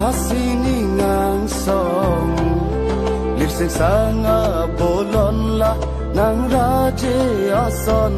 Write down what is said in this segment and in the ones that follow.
Hasini ngang song Lipsing sanga bolon la Nang raje ason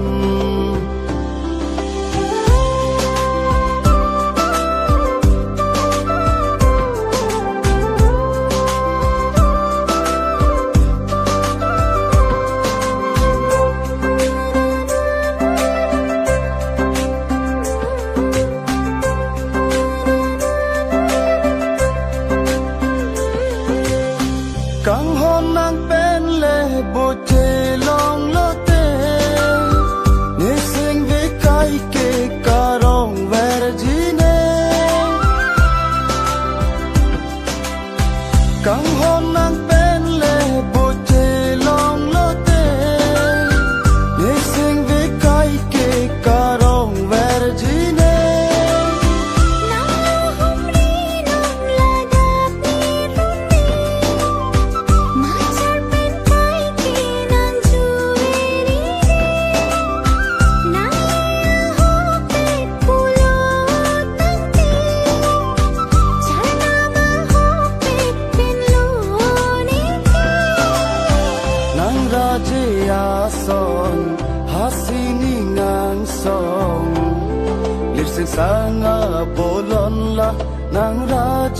Kang hon nang pen le bo che long lo te Ni sing vi kai ke karong vergine Kang hon nang pen le bo che long lo te Ni sing vi kai ke karong vergine Son hasini ngang song Lipsing sanga bolon la nang raja